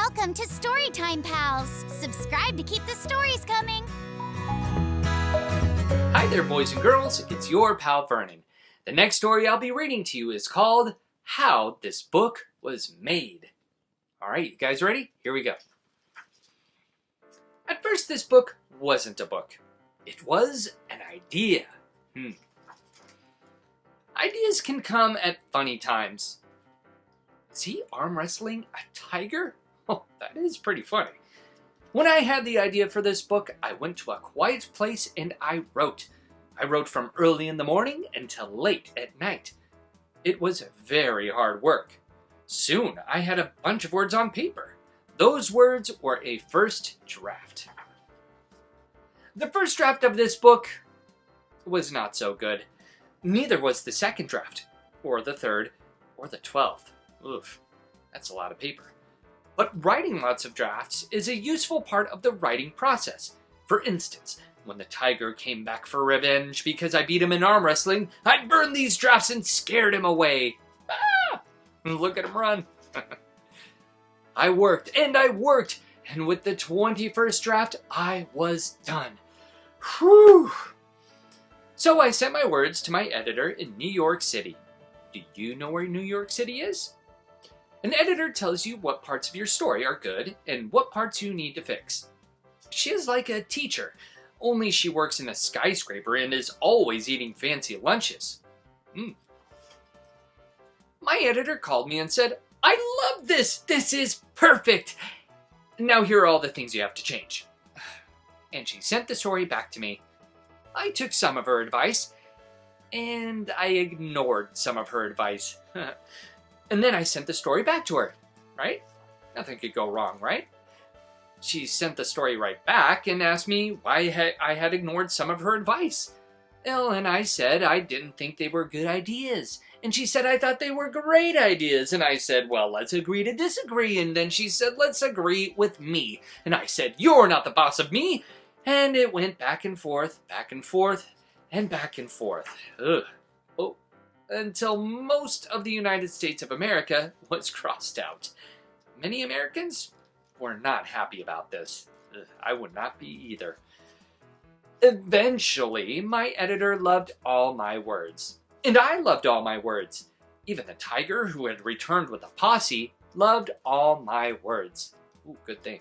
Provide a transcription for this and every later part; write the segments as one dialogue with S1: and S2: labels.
S1: Welcome to Storytime Pals. Subscribe to keep the stories coming.
S2: Hi there, boys and girls. It's your pal Vernon. The next story I'll be reading to you is called How This Book Was Made. All right, you guys ready? Here we go. At first, this book wasn't a book. It was an idea. Ideas can come at funny times. Is he arm wrestling a tiger? Oh, that is pretty funny. When I had the idea for this book, I went to a quiet place and I wrote. I wrote from early in the morning until late at night. It was very hard work. Soon, I had a bunch of words on paper. Those words were a first draft. The first draft of this book was not so good. Neither was the second draft, or the third, or the 12th. Oof, that's a lot of paper. But writing lots of drafts is a useful part of the writing process. For instance, when the tiger came back for revenge because I beat him in arm wrestling, I burned these drafts and scared him away. Ah! Look at him run. I worked, and with the 21st draft, I was done. Whew! So I sent my words to my editor in New York City. Do you know where New York City is? An editor tells you what parts of your story are good and what parts you need to fix. She is like a teacher, only she works in a skyscraper and is always eating fancy lunches. My editor called me and said, "I love this! This is perfect! Now here are all the things you have to change." And she sent the story back to me. I took some of her advice, and I ignored some of her advice. And then I sent the story back to her, right? Nothing could go wrong, right? She sent the story right back and asked me why I had ignored some of her advice. Well, and I said I didn't think they were good ideas. And she said I thought they were great ideas. And I said, well, let's agree to disagree. And then she said, let's agree with me. And I said, you're not the boss of me. And it went back and forth, and back and forth. Ugh. Oh, until most of the United States of America was crossed out. Many Americans were not happy about this. Ugh, I would not be either. Eventually, my editor loved all my words. And I loved all my words. Even the tiger, who had returned with a posse, loved all my words. Ooh, good thing.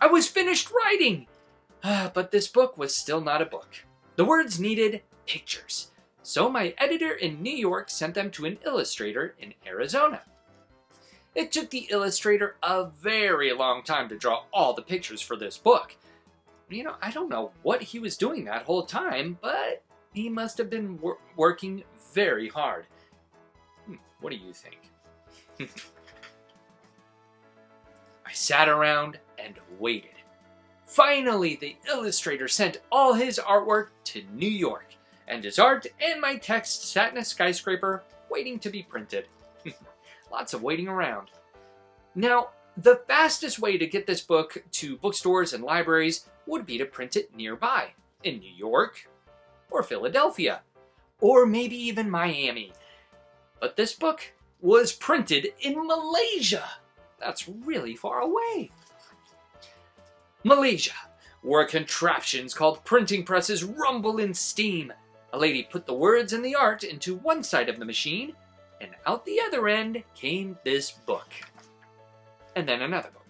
S2: I was finished writing! But this book was still not a book. The words needed pictures. So my editor in New York sent them to an illustrator in Arizona. It took the illustrator a very long time to draw all the pictures for this book. I don't know what he was doing that whole time, but he must have been working very hard. What do you think? I sat around and waited. Finally, the illustrator sent all his artwork to New York, and his art and my text sat in a skyscraper waiting to be printed. Lots of waiting around. Now, the fastest way to get this book to bookstores and libraries would be to print it nearby, in New York, or Philadelphia, or maybe even Miami. But this book was printed in Malaysia. That's really far away. Malaysia, where contraptions called printing presses rumble in steam. A lady put the words and the art into one side of the machine, and out the other end came this book. And then another book,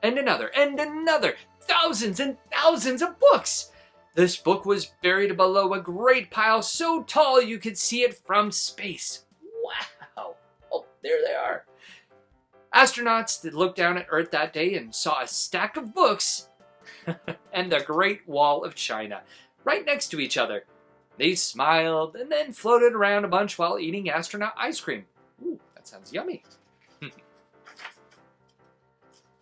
S2: and another, thousands and thousands of books. This book was buried below a great pile so tall you could see it from space. Wow! Oh, there they are. Astronauts looked down at Earth that day and saw a stack of books and the Great Wall of China right next to each other. They smiled and then floated around a bunch while eating astronaut ice cream. Ooh, that sounds yummy.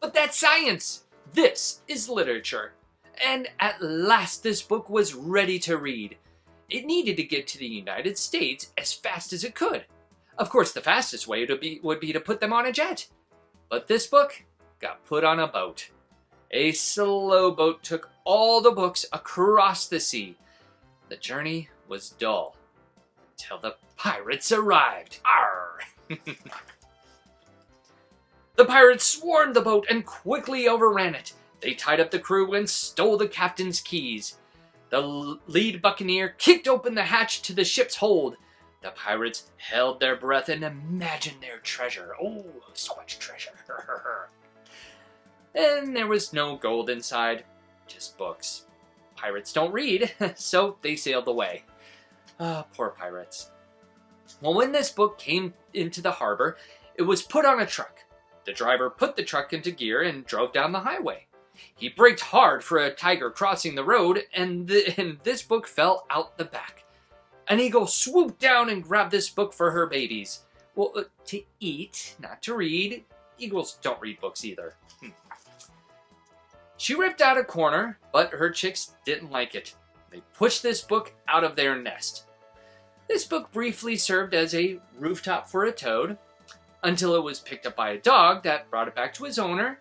S2: But that's science. This is literature. And at last this book was ready to read. It needed to get to the United States as fast as it could. Of course, the fastest way would be to put them on a jet. But this book got put on a boat. A slow boat took all the books across the sea. The journey was dull until the pirates arrived. Arr! The pirates swarmed the boat and quickly overran it. They tied up the crew and stole the captain's keys. The lead buccaneer kicked open the hatch to the ship's hold. The pirates held their breath and imagined their treasure. Oh, so much treasure. And there was no gold inside, just books. Pirates don't read, so they sailed away. Poor pirates. Well, when this book came into the harbor, it was put on a truck. The driver put the truck into gear and drove down the highway. He braked hard for a tiger crossing the road, and this book fell out the back. An eagle swooped down and grabbed this book for her babies. Well, to eat, not to read. Eagles don't read books either. She ripped out a corner, but her chicks didn't like it. They pushed this book out of their nest. This book briefly served as a rooftop for a toad, until it was picked up by a dog that brought it back to his owner,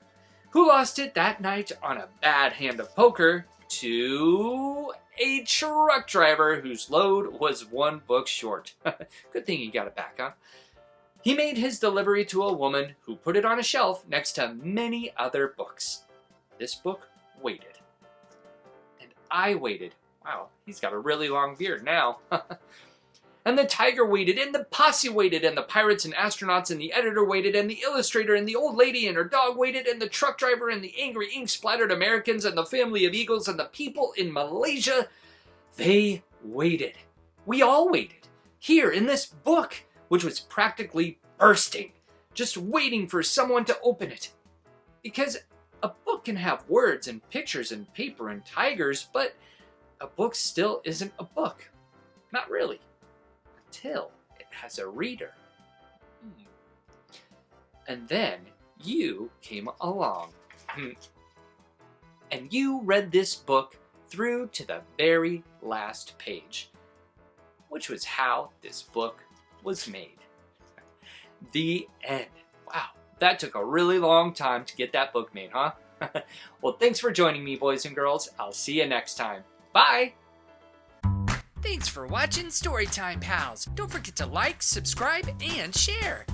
S2: who lost it that night on a bad hand of poker to a truck driver whose load was one book short. Good thing he got it back, huh? He made his delivery to a woman who put it on a shelf next to many other books. This book waited. And I waited. Wow, he's got a really long beard now. And the tiger waited, and the posse waited, and the pirates and astronauts and the editor waited, and the illustrator and the old lady and her dog waited, and the truck driver and the angry ink-splattered Americans and the family of eagles and the people in Malaysia, they waited. We all waited. Here in this book, which was practically bursting, just waiting for someone to open it. Because a book can have words and pictures and paper and tigers, but a book still isn't a book. Not really. Until it has a reader. And then you came along. And you read this book through to the very last page, which was how this book was made. The end. Wow, that took a really long time to get that book made, huh? Well, thanks for joining me, boys and girls. I'll see you next time. Bye!
S3: Thanks for watching Storytime Pals. Don't forget to like, subscribe, and share.